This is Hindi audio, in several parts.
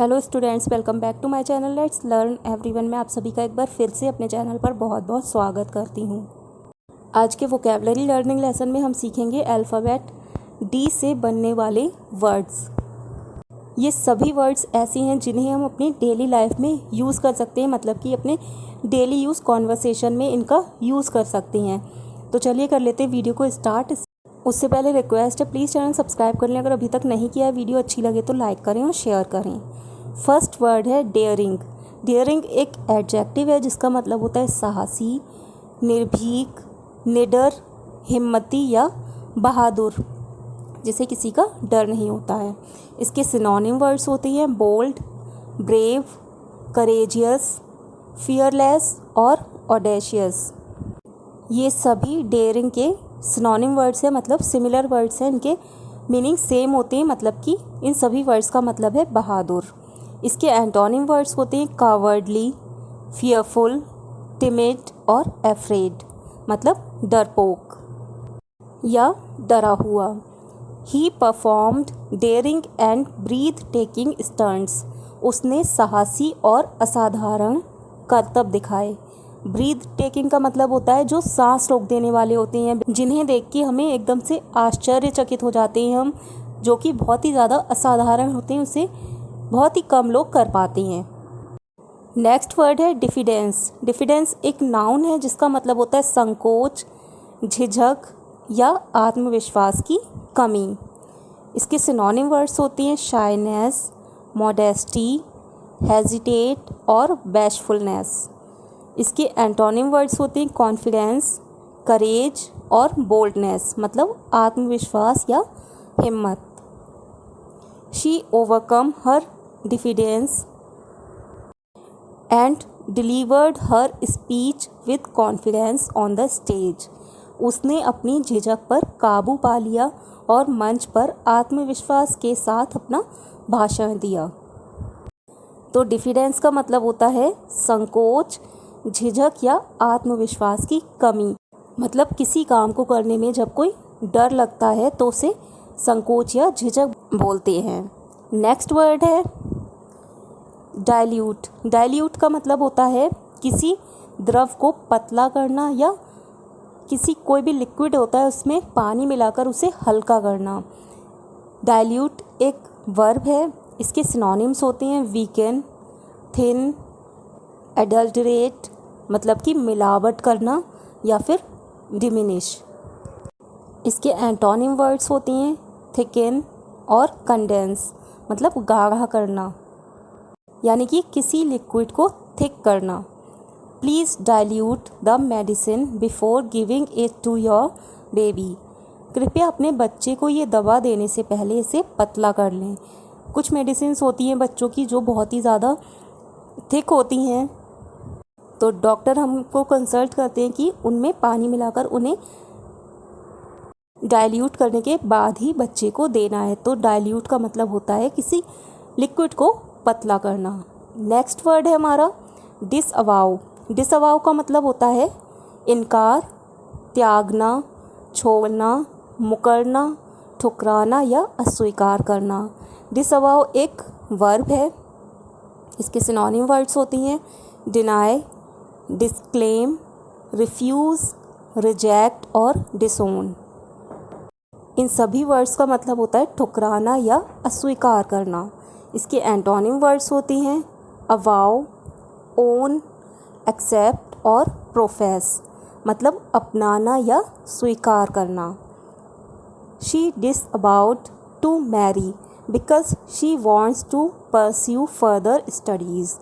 Hello students, welcome back to my channel let's learn everyone. मैं आप सभी का एक बार फिर से अपने चैनल पर बहुत बहुत स्वागत करती हूँ। आज के वोकेबलरी लर्निंग लेसन में हम सीखेंगे अल्फ़ाबेट डी से बनने वाले वर्ड्स। ये सभी वर्ड्स ऐसी हैं जिन्हें हम अपनी डेली लाइफ में यूज़ कर सकते हैं, मतलब कि अपने डेली यूज़ कॉन्वर्सेशन में इनका यूज़ कर सकते हैं। तो चलिए कर लेते हैं वीडियो को स्टार्ट। उससे पहले रिक्वेस्ट है, प्लीज़ चैनल सब्सक्राइब कर लें अगर अभी तक नहीं किया है। वीडियो अच्छी लगे तो लाइक करें और शेयर करें। फर्स्ट वर्ड है डेयरिंग। डेयरिंग एक एडजेक्टिव है जिसका मतलब होता है साहसी, निर्भीक, निडर, हिम्मती या बहादुर, जिसे किसी का डर नहीं होता है। इसके सिनोनिम वर्ड्स होते हैं बोल्ड, ब्रेव, करेजियस, फियरलेस और ऑडेशियस। ये सभी डेयरिंग के सिनोनिम वर्ड्स हैं, मतलब सिमिलर वर्ड्स हैं। इनके मीनिंग सेम होते हैं, मतलब कि इन सभी वर्ड्स का मतलब है बहादुर। इसके एंटोनिम वर्ड्स होते हैं कावर्डली, फियरफुल, टिमिड और एफ्रेड, मतलब डरपोक या डरा हुआ। He performed daring and breath taking stunts. उसने साहसी और असाधारण करतब दिखाए। ब्रीथ टेकिंग का मतलब होता है जो सांस रोक देने वाले होते हैं, जिन्हें देख के हमें एकदम से आश्चर्यचकित हो जाते हैं हम, जो कि बहुत ही ज़्यादा असाधारण होते हैं, उसे बहुत ही कम लोग कर पाते हैं। नेक्स्ट वर्ड है डिफिडेंस। डिफिडेंस एक नाउन है जिसका मतलब होता है संकोच, झिझक या आत्मविश्वास की कमी। इसके सिनोनिम वर्ड्स होते हैं शाइनेस, मॉडेस्टी, हेजिटेट और बैशफुलनेस। इसके एंटोनिम वर्ड्स होते हैं कॉन्फिडेंस, करेज और बोल्डनेस, मतलब आत्मविश्वास या हिम्मत। She overcome her diffidence and delivered her speech with confidence on the stage. उसने अपनी झिझक पर काबू पा लिया और मंच पर आत्मविश्वास के साथ अपना भाषण दिया। तो डिफिडेंस का मतलब होता है संकोच, झिझक या आत्मविश्वास की कमी, मतलब किसी काम को करने में जब कोई डर लगता है तो उसे संकोच या झिझक बोलते हैं। नेक्स्ट वर्ड है डाइल्यूट। डाइल्यूट का मतलब होता है किसी द्रव को पतला करना या कोई भी लिक्विड होता है उसमें पानी मिलाकर उसे हल्का करना। डाइल्यूट एक वर्ब है। इसके सिनोनिम्स होते हैं वीकन, थिन, एडल्टरेट, मतलब कि मिलावट करना या फिर डिमिनिश। इसके एंटोनिम वर्ड्स होते हैं थिकन और कंडेंस, मतलब गाढ़ा करना, यानी कि किसी लिक्विड को थिक करना। Please dilute the medicine before giving it to your baby. कृपया अपने बच्चे को ये दवा देने से पहले इसे पतला कर लें। कुछ मेडिसिन होती हैं बच्चों की जो बहुत ही ज़्यादा थिक होती हैं, तो डॉक्टर हमको कंसल्ट करते हैं कि उनमें पानी मिलाकर उन्हें डाइल्यूट करने के बाद ही बच्चे को देना है। तो डाइल्यूट का मतलब होता है किसी लिक्विड को पतला करना। नेक्स्ट वर्ड है हमारा डिसअवाउ। डिसअवाउ का मतलब होता है इनकार, त्यागना, छोड़ना, मुकरना, ठुकराना या अस्वीकार करना। डिसअवाउ एक वर्ब है। इसके सिनोनिम वर्ड्स होती हैं डिनाई, डिस्क्लेम, रिफ्यूज़, रिजेक्ट और डिसोन। इन सभी वर्ड्स का मतलब होता है ठुकराना या अस्वीकार करना। इसके एंटोनिम वर्ड्स होती हैं अवाउ, ओन, एक्सेप्ट और प्रोफेस, मतलब अपनाना या स्वीकार करना। She disavowed to marry because she wants to pursue further studies.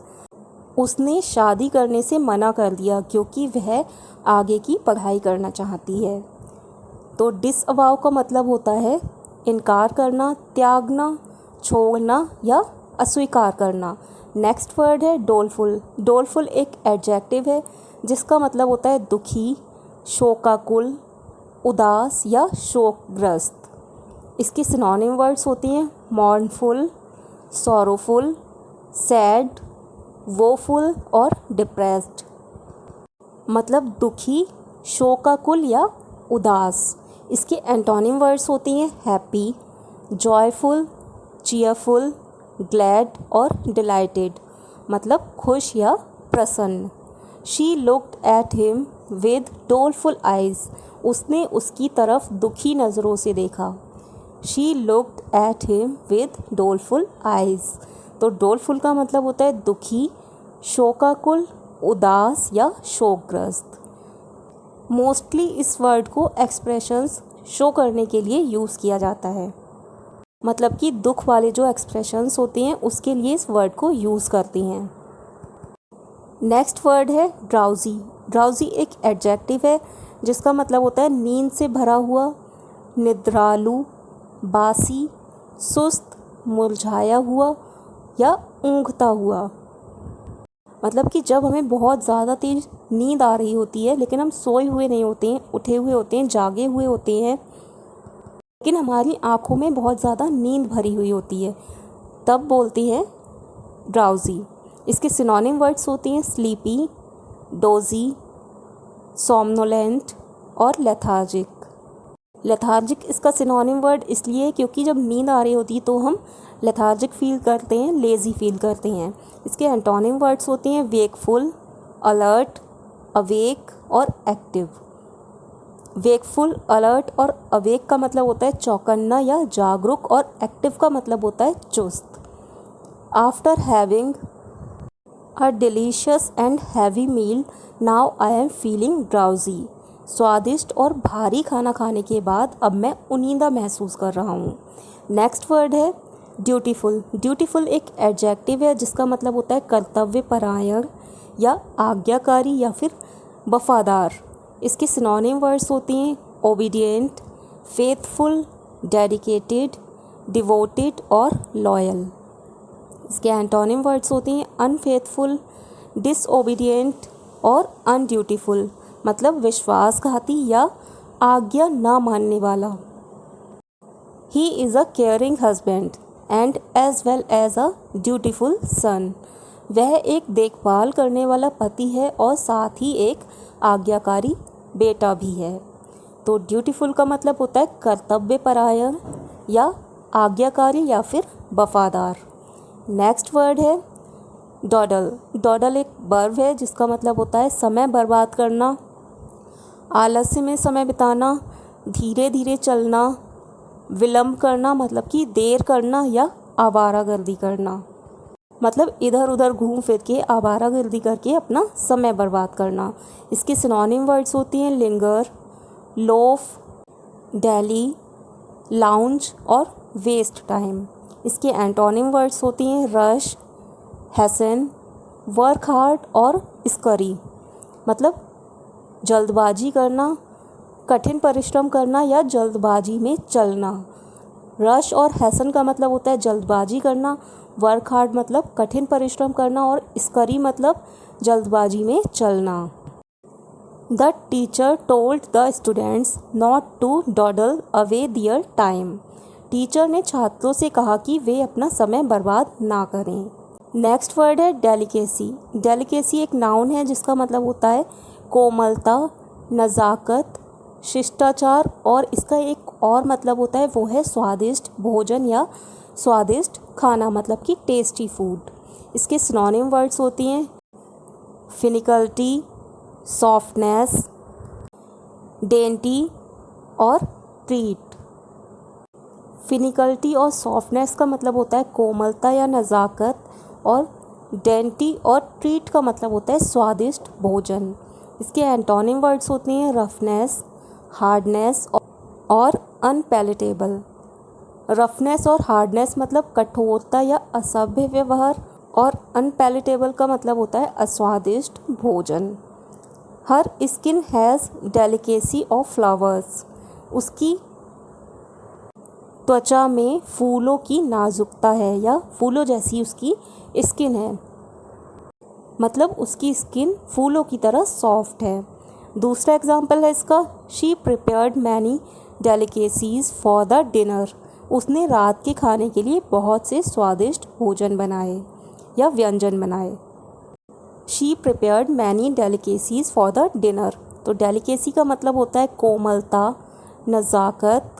उसने शादी करने से मना कर दिया क्योंकि वह आगे की पढ़ाई करना चाहती है। तो डिसअवाउ का मतलब होता है इनकार करना, त्यागना, छोड़ना या अस्वीकार करना। नेक्स्ट वर्ड है डोलफुल। डोलफुल एक एडजेक्टिव है जिसका मतलब होता है दुखी, शोकाकुल, उदास या शोकग्रस्त। इसकी सिनोनिम वर्ड्स होती हैं मॉर्नफुल, सॉरोफुल, सैड, वोफुल और डिप्रेस्ड, मतलब दुखी, शोकाकुल या उदास। इसके एंटोनिम वर्ड्स होती हैं हैप्पी, जॉयफुल, चीयरफुल, ग्लैड और डिलाइटेड मतलब खुश या प्रसन्न। She looked at him with doleful eyes, उसने उसकी तरफ दुखी नज़रों से देखा। She looked at him with doleful eyes, तो डोलफुल का मतलब होता है दुखी, शोकाकुल, उदास या शोकग्रस्त। मोस्टली इस वर्ड को एक्सप्रेशंस शो करने के लिए यूज़ किया जाता है, मतलब कि दुख वाले जो एक्सप्रेशंस होते हैं उसके लिए इस वर्ड को यूज़ करती हैं। नेक्स्ट वर्ड है ड्राउजी। ड्राउजी एक एडजेक्टिव है जिसका मतलब होता है नींद से भरा हुआ, निद्रालु, बासी, सुस्त, मुरझाया हुआ या ऊँघता हुआ। मतलब कि जब हमें बहुत ज़्यादा तेज नींद आ रही होती है लेकिन हम सोए हुए नहीं होते हैं, उठे हुए होते हैं, जागे हुए होते हैं, लेकिन हमारी आँखों में बहुत ज़्यादा नींद भरी हुई होती है, तब बोलती है ड्राउजी। इसके सिनोनिम वर्ड्स होते हैं स्लीपी, डोजी, सोमनोलेंट और लेथार्जिक। लेथार्जिक इसका सिनोनिम वर्ड इसलिए है क्योंकि जब नींद आ रही होती है तो हम लेथार्जिक फील करते हैं, लेज़ी फील करते हैं। इसके एंटोनिम वर्ड्स होते हैं वेकफुल, अलर्ट, अवेक और एक्टिव। वेकफुल, अलर्ट और अवेक का मतलब होता है चौकन्ना या जागरूक, और एक्टिव का मतलब होता है चुस्त। After having a delicious and heavy meal now I am feeling drowsy. स्वादिष्ट और भारी खाना खाने के बाद अब मैं उनींदा महसूस कर रहा हूँ। नेक्स्ट वर्ड है ड्यूटीफुल। ड्यूटीफुल एक एडजेक्टिव है जिसका मतलब होता है कर्तव्य परायण या आज्ञाकारी या फिर वफादार। इसके सिनोनिम वर्ड्स होते हैं ओबीडिएंट, फेथफुल, डेडिकेटेड, डिवोटेड और लॉयल। इसके एंटोनिम वर्ड्स होते हैं अनफेथफुल, डिसओबीडिएंट और अनड्यूटीफुल, मतलब विश्वासघाती या आज्ञा ना मानने वाला। He is a caring husband and as well as a dutiful son. वह एक देखभाल करने वाला पति है और साथ ही एक आज्ञाकारी बेटा भी है। तो ड्यूटीफुल का मतलब होता है कर्तव्य परायण या आज्ञाकारी या फिर वफादार। नेक्स्ट वर्ड है डॉडल। डॉडल एक वर्ब है जिसका मतलब होता है समय बर्बाद करना, आलस्य में समय बिताना, धीरे धीरे चलना, विलंब करना मतलब कि देर करना या आवारागर्दी करना, मतलब इधर उधर घूम फिर के आवारागर्दी करके अपना समय बर्बाद करना। इसके सिनोनिम वर्ड्स होती हैं लिंगर, लोफ, डेली, लाउंज और वेस्ट टाइम। इसके एंटोनिम वर्ड्स होती हैं रश, हैसन, वर्क हार्ड और स्करी, मतलब जल्दबाजी करना, कठिन परिश्रम करना या जल्दबाजी में चलना। रश और हैसन का मतलब होता है जल्दबाजी करना, वर्क हार्ड मतलब कठिन परिश्रम करना और स्करी मतलब जल्दबाजी में चलना। The teacher told the students not to dawdle away their time. Teacher ने छात्रों से कहा कि वे अपना समय बर्बाद ना करें। नेक्स्ट वर्ड है डेलिकेसी। डेलिकेसी एक नाउन है जिसका मतलब होता है कोमलता, नज़ाकत, शिष्टाचार, और इसका एक और मतलब होता है वो है स्वादिष्ट भोजन या स्वादिष्ट खाना, मतलब कि टेस्टी फूड। इसके सिनोनिम वर्ड्स होती हैं फिनिकल्टी, सॉफ्टनेस, डेंटी और ट्रीट। फिनिकल्टी और सॉफ्टनेस का मतलब होता है कोमलता या नज़ाकत, और डेंटी और ट्रीट का मतलब होता है स्वादिष्ट भोजन। इसके एंटोनिम वर्ड्स होते हैं रफनेस, हार्डनेस और अनपैलेटेबल। रफनेस और हार्डनेस मतलब कठोरता या असभ्य व्यवहार, और अनपैलेटेबल का मतलब होता है अस्वादिष्ट भोजन। Her skin has delicacy of flowers. उसकी त्वचा में फूलों की नाजुकता है या फूलों जैसी उसकी स्किन है, मतलब उसकी स्किन फूलों की तरह सॉफ्ट है। दूसरा एग्जाम्पल है इसका she prepared many delicacies for the dinner. उसने रात के खाने के लिए बहुत से स्वादिष्ट भोजन बनाए या व्यंजन बनाए। She prepared many delicacies for the dinner. तो डेलिकेसी का मतलब होता है कोमलता, नज़ाकत,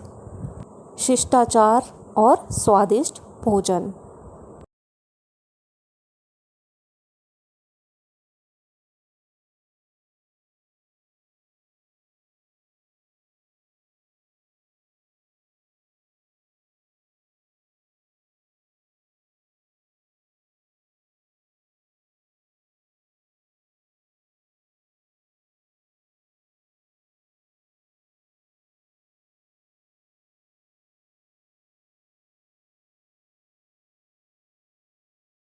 शिष्टाचार और स्वादिष्ट भोजन।